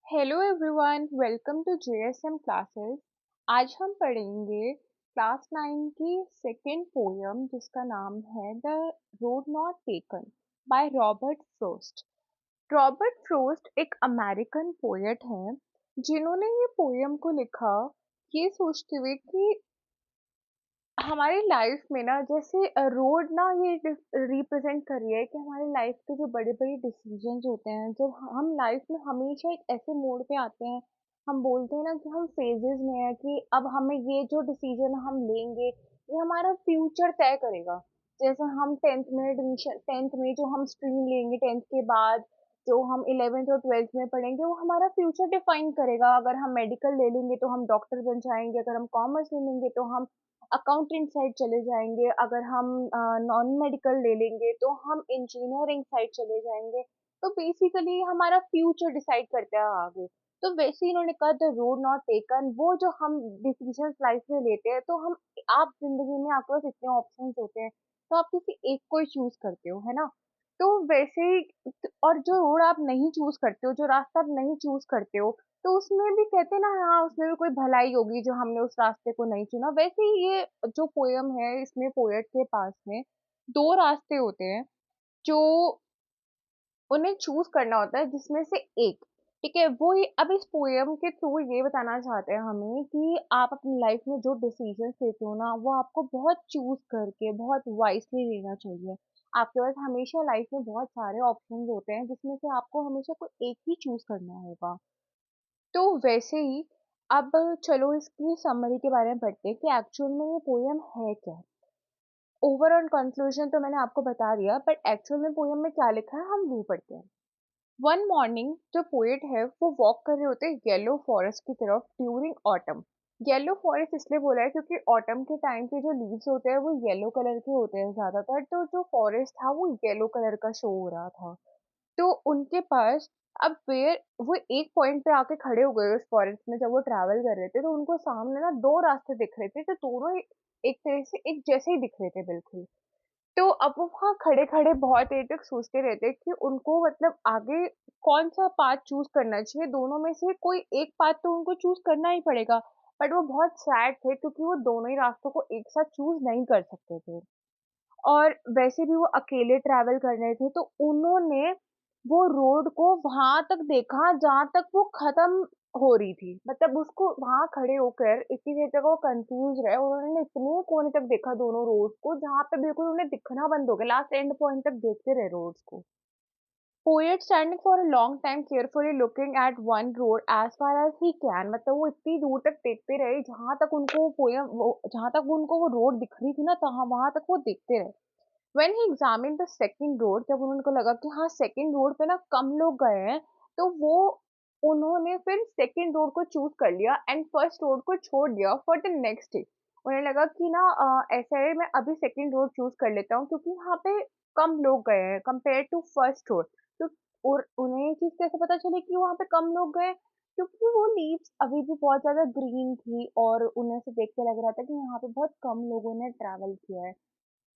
Hello everyone, welcome to JSM classes. आज हम पढ़ेंगे क्लास 9 की सेकेंड पोयम जिसका नाम है the road not taken by Robert frost. Robert frost एक अमेरिकन पोएट हैं जिन्होंने ये पोयम को लिखा ये सोचते हुए कि हमारी लाइफ में ना जैसे रोड ना ये रिप्रेजेंट कर रही है कि हमारी लाइफ के जो बड़े बड़े डिसीजंस होते हैं जब हम लाइफ में हमेशा एक ऐसे मोड़ पे आते हैं। हम बोलते हैं ना कि हम फेजेस में है कि अब हमें ये जो डिसीजन हम लेंगे ये हमारा फ्यूचर तय करेगा। जैसे हम टेंथ में जो हम स्ट्रीम लेंगे टेंथ के बाद जो हम 11th और 12th में पढ़ेंगे वो हमारा फ्यूचर डिफाइन करेगा। अगर हम मेडिकल ले लेंगे तो हम डॉक्टर बन जाएंगे, अगर हम कॉमर्स ले लेंगे तो हम अकाउंटेंट साइड चले जाएंगे, अगर हम नॉन मेडिकल ले लेंगे तो हम इंजीनियरिंग साइड चले जाएंगे। तो बेसिकली हमारा फ्यूचर डिसाइड करता है आगे। तो वैसे ही इन्होंने कहा द रोड नॉट टेकन, वो जो हम डिसीजन लाइफ में लेते हैं तो हम आप जिंदगी में आपके पास इतने ऑप्शंस होते हैं तो आप किसी एक को ही चूज करते हो, है ना। तो वैसे ही और जो रोड आप नहीं चूज करते हो, जो रास्ता आप नहीं चूज करते हो, तो उसमें भी कहते हैं ना, हाँ उसमें भी कोई भलाई होगी जो हमने उस रास्ते को नहीं चुना। वैसे ही ये जो पोयम है इसमें पोएट के पास में दो रास्ते होते हैं जो उन्हें चूज करना होता है, जिसमें से एक, ठीक है, वो ये अब इस पोयम के थ्रू ये बताना चाहते हैं हमें कि आप अपनी लाइफ में जो डिसीजन लेते हो ना वो आपको बहुत चूज करके बहुत वाइसली लेना चाहिए। आपके पास हमेशा लाइफ में बहुत सारे ऑप्शंस होते हैं जिसमें से आपको हमेशा कोई एक ही चूज करना होगा। तो वैसे ही अब चलो इसकी समरी के बारे में पढ़ते हैं कि एक्चुअल में ये पोयम है क्या। ओवरऑल कंक्लूजन तो मैंने आपको बता दिया, बट एक्चुअल में पोयम में क्या लिखा है हम वो पढ़ते हैं। वन मॉर्निंग जो पोएट है वो वॉक कर रहे होते हैं येलो फॉरेस्ट की तरफ ड्यूरिंग ऑटम। येलो फॉरेस्ट इसलिए बोला है क्योंकि ऑटम के टाइम पे जो लीव्स होते हैं वो येलो कलर के होते हैं ज्यादातर, तो जो फॉरेस्ट था वो येलो कलर का शो हो रहा था। तो उनके पास अब वेयर वो एक पॉइंट पे आके खड़े हो गए उस फॉरेस्ट में जब वो ट्रैवल कर रहे थे, तो उनको सामने ना दो रास्ते दिख रहे थे, तो दोनों एक तरह से एक जैसे ही दिख रहे थे बिल्कुल। तो अब वो वहाँ खड़े-खड़े बहुत देर तक सोचते रहते कि उनको मतलब आगे कौन-सा पाथ चूज़ करना चाहिए, दोनों में से कोई एक पाथ तो उनको चूज़ करना ही पड़ेगा। बट वो बहुत सैड थे क्योंकि वो दोनों ही रास्तों को एक साथ चूज़ नहीं कर सकते थे। और वैसे भी वो अकेले ट्रैवल कर रहे थे, तो उन्होंने वो रोड को वहां तक देखा जहां तक वो खत्म हो रही थी। मतलब उसको वहां खड़े होकर इतनी देर तक वो कंफ्यूज रहे और उन्होंने इतने कोने तक देखा दोनों रोड को जहां पे बिल्कुल उन्हें दिखना बंद हो गया, लास्ट एंड पॉइंट तक देखते रहे रोड्स को। Poet standing for a long time carefully looking at one road as far as he can, मतलब वो इतनी दूर तक देखते रहे जहां तक उनको पोयम वो जहां तक वो उनको वो रोड दिख रही थी ना, तहाँ वहां तक वो देखते रहे। When he examined the second road, जब उनको लगा कि हाँ सेकंड रोड पे ना कम लोग गए हैं, तो वो उन्होंने फिर सेकंड रोड को चूज कर लिया एंड फर्स्ट रोड को छोड़ दिया फॉर द नेक्स्ट डे। उन्हें लगा कि ना ऐसा है, मैं अभी सेकंड रोड चूज कर लेता हूँ क्योंकि यहाँ पे कम लोग गए हैं कंपेयर टू फर्स्ट रोड। तो और उन्हें ये चीज कैसे पता चली कि वहाँ पे कम लोग गए, क्योंकि वो लीव्स अभी भी बहुत ज्यादा ग्रीन थी और उन्हें से देख के लग रहा था कि यहाँ पे बहुत कम लोगों ने ट्रैवल किया है।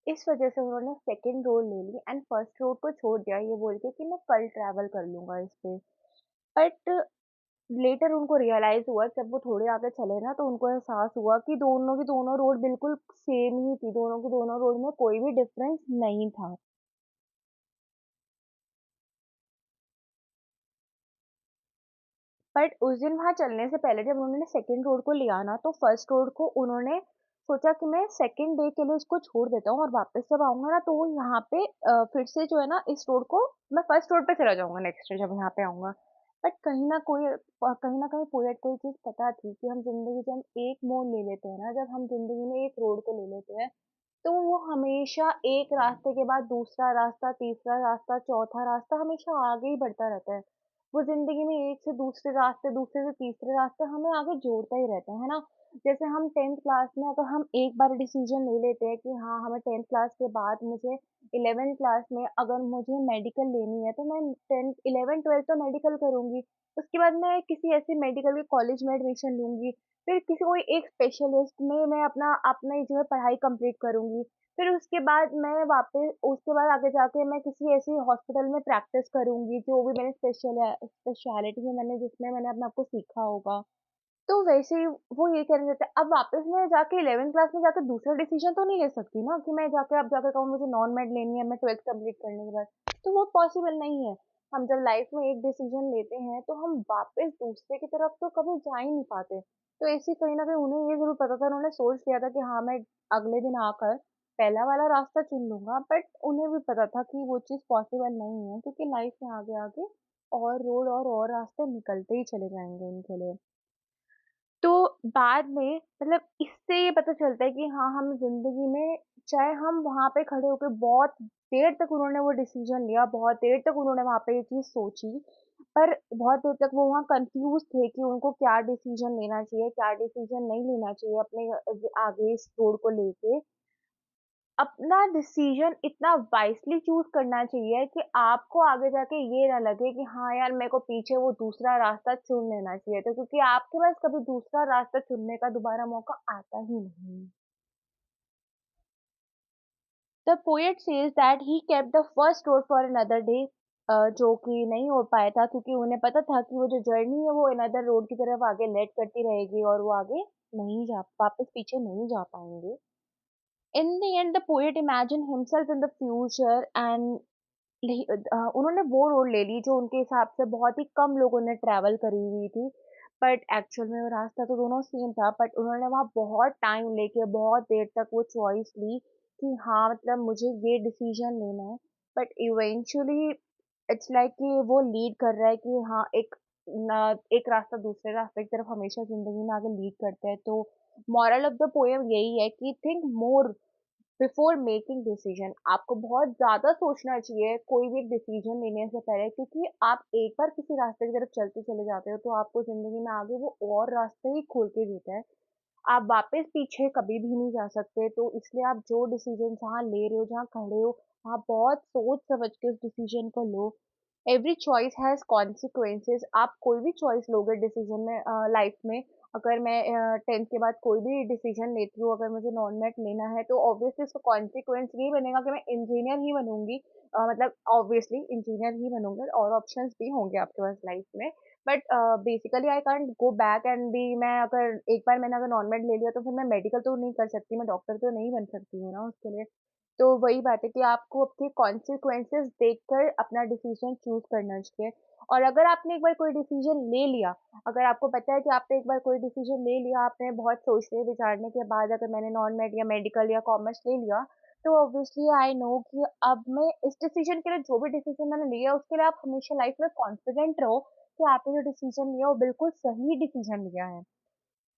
इस वजह से उन्होंने सेकंड रोड ले ली एंड फर्स्ट रोड को छोड़ दिया ये बोल के कि मैं कल ट्रैवल कर लूंगा इस पे। बट लेटर उनको रियलाइज हुआ जब वो थोड़े आगे चले ना, तो उनको एहसास हुआ कि दोनों की दोनों रोड बिल्कुल सेम ही थी, दोनों की दोनों रोड में कोई भी डिफरेंस नहीं था। बट उस दिन वहां चलने से पहले जब उन्होंने सेकंड रोड को लिया ना, तो फर्स्ट रोड को उन्होंने सोचा कि मैं सेकंड डे के लिए इसको छोड़ देता हूँ और वापस जब आऊंगा ना तो वो यहाँ पे फिर से जो है ना इस रोड को मैं फर्स्ट रोड पे चला जाऊंगा नेक्स्ट डे जब यहाँ पे आऊंगा। बट कहीं ना कहीं पोएट को ये चीज पता थी कि हम जिंदगी जब हम एक मोड़ ले लेते हैं ना, जब हम जिंदगी में एक रोड को ले लेते हैं तो वो हमेशा एक रास्ते के बाद दूसरा रास्ता, तीसरा रास्ता, चौथा रास्ता हमेशा आगे ही बढ़ता रहता है। वो ज़िंदगी में एक से दूसरे रास्ते, दूसरे से तीसरे रास्ते हमें आगे जोड़ता ही रहता है ना? जैसे हम 10th क्लास में अगर हम एक बार डिसीजन ले लेते हैं कि हाँ, हमें 10th क्लास के बाद मुझे 11th क्लास में अगर मुझे मेडिकल लेनी है, तो मैं 10th 11th 12th तो मेडिकल करूँगी। उसके बाद मैं किसी ऐसे मेडिकल के कॉलेज में एडमिशन लूँगी, फिर किसी कोई एक स्पेशलिस्ट में मैं अपना अपना जो है पढ़ाई कंप्लीट करूँगी। फिर उसके बाद मैं वापस उसके बाद आगे जाके मैं किसी ऐसी हॉस्पिटल में प्रैक्टिस करूँगी, जो भी मैंने स्पेशलिटी में मैंने जिसमें मैंने अपने आप को सीखा होगा। तो वैसे ही वो ये कहना चाहते हैं, अब वापस मैं जाके 11th क्लास में जाके दूसरा डिसीज़न तो नहीं ले सकती ना कि मैं जाके अब जाके कहूँ मुझे नॉन-मेड लेनी है, मैं 12th कंप्लीट करने के बाद, तो वो पॉसिबल नहीं है। हम जब लाइफ में एक डिसीज़न लेते हैं, तो हम वापस दूसरे की तरफ तो कभी जा ही नहीं पाते। तो ऐसे ही कहीं न कहीं उन्हें ये ज़रूर पता था, उन्होंने सोच लिया था कि हाँ, मैं अगले दिन आकर पहला वाला रास्ता चुन लूँगा, बट उन्हें भी पता था कि वो चीज़ पॉसिबल नहीं है क्योंकि लाइफ में आगे-आगे और रोड और रास्ते निकलते ही चले जाएँगे उनके लिए। तो बाद में मतलब इससे ये पता चलता है कि हाँ, हम ज़िंदगी में चाहे हम वहाँ पे खड़े होके बहुत देर तक उन्होंने वो डिसीज़न लिया, बहुत देर तक उन्होंने वहाँ पे ये चीज़ सोची, पर बहुत देर तक वो वहाँ कन्फ्यूज़ थे कि उनको क्या डिसीज़न लेना चाहिए, क्या डिसीज़न नहीं लेना चाहिए अपने आगे इस रोड को लेके। अपना डिसीजन इतना वाइज़ली चूज़ करना चाहिए कि आपको आगे जाके ये ना लगे कि हाँ यार मेरे को पीछे वो दूसरा रास्ता चुन लेना चाहिए था क्योंकि आपके पास कभी दूसरा रास्ता चुनने का दोबारा मौका आता ही नहीं। The poet says that he kept the first road for another day जो कि नहीं हो पाया था क्योंकि उन्हें पता था कि वो जो जर्नी है वो अनदर रोड की तरफ आगे लेड करती रहेगी और वो आगे नहीं जा वापस पीछे नहीं जा पाएँगे। In the end, the poet imagined himself in the future and उन्होंने वो रोड ले ली जो उनके हिसाब से बहुत ही कम लोगों ने ट्रैवल करी हुई थी। बट एक्चुअल में वो रास्ता तो दोनों सेम था बट उन्होंने वहाँ बहुत टाइम लेके बहुत देर तक वो चॉइस ली कि हाँ, मतलब मुझे ये डिसीजन लेना है। बट इवेंचुअली इट्स लाइक कि वो लीड कर रहा है कि हाँ, एक रास्ता दूसरे रास्ते की तरफ हमेशा ज़िंदगी में आगे लीड करता है। तो मोरल ऑफ द पोएम यही है कि think more before making decision. आपको बहुत ज़्यादा सोचना चाहिए कोई भी एक डिसीजन लेने से पहले क्योंकि आप एक बार किसी रास्ते की तरफ चलते चले जाते हो तो आपको ज़िंदगी में आगे वो और रास्ते ही खोल के देता है। आप वापस पीछे कभी भी नहीं जा सकते तो इसलिए आप जो डिसीजन जहाँ ले रहे हो, जहाँ खड़े हो, वहाँ बहुत सोच समझ के उस डिसीजन को लो। Every choice has consequences. आप कोई भी चॉइस लोगे डिसीजन में लाइफ में, अगर मैं 10th के बाद कोई भी डिसीजन लेती हूँ, अगर मुझे नॉन-मेड लेना है तो ऑब्वियसली उसका कॉन्सिक्वेंस यही बनेगा कि मैं इंजीनियर ही बनूँगी। मतलब ऑब्वियसली इंजीनियर ही बनूँगी और ऑप्शंस भी होंगे आपके पास लाइफ में। But basically I can't go back and be मैं अगर एक बार मैंने अगर नॉन-मेड ले लिया तो फिर मैं मेडिकल तो नहीं कर सकती, मैं डॉक्टर तो नहीं बन सकती हूँ ना उसके लिए। तो वही बात है कि आपको आपके कॉन्सिक्वेंसेस देखकर अपना डिसीजन चूज़ करना चाहिए। और अगर आपने एक बार कोई डिसीजन ले लिया, अगर आपको पता है कि आपने एक बार कोई डिसीजन ले लिया, आपने बहुत सोचने-विचारने के बाद अगर मैंने नॉन-मेड या मेडिकल या कॉमर्स ले लिया, तो ऑब्वियसली आई नो कि अब मैं इस डिसीजन के लिए जो भी डिसीजन मैंने लिया उसके लिए आप हमेशा लाइफ में कॉन्फिडेंट रहो कि आपने जो डिसीजन लिया वो बिल्कुल सही डिसीजन लिया है।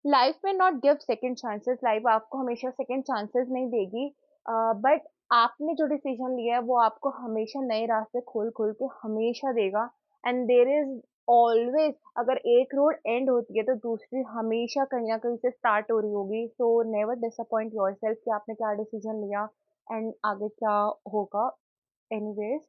लाइफ में not give second chances, life आपको हमेशा सेकंड चांसेस नहीं देगी, बट आपने जो डिसीजन लिया है वो आपको हमेशा नए रास्ते खोल खोल के हमेशा देगा। एंड देर इज ऑलवेज, अगर एक रोड एंड होती है तो दूसरी हमेशा कहीं ना कहीं से स्टार्ट हो रही होगी। सो नेवर डिसअपॉइंट योरसेल्फ कि आपने क्या डिसीजन लिया एंड आगे क्या होगा। एनीवेज,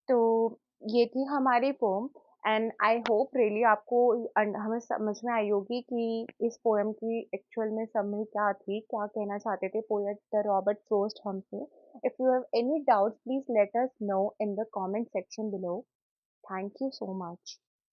तो ये थी हमारी poem and I hope really आपको हमें समझ में आई होगी कि इस पोएम की एक्चुअल में समरी क्या थी, क्या कहना चाहते थे पोएट द रॉबर्ट फ्रॉस्ट हमसे। If you have any doubt please let us know in the comment section below. Thank you so much.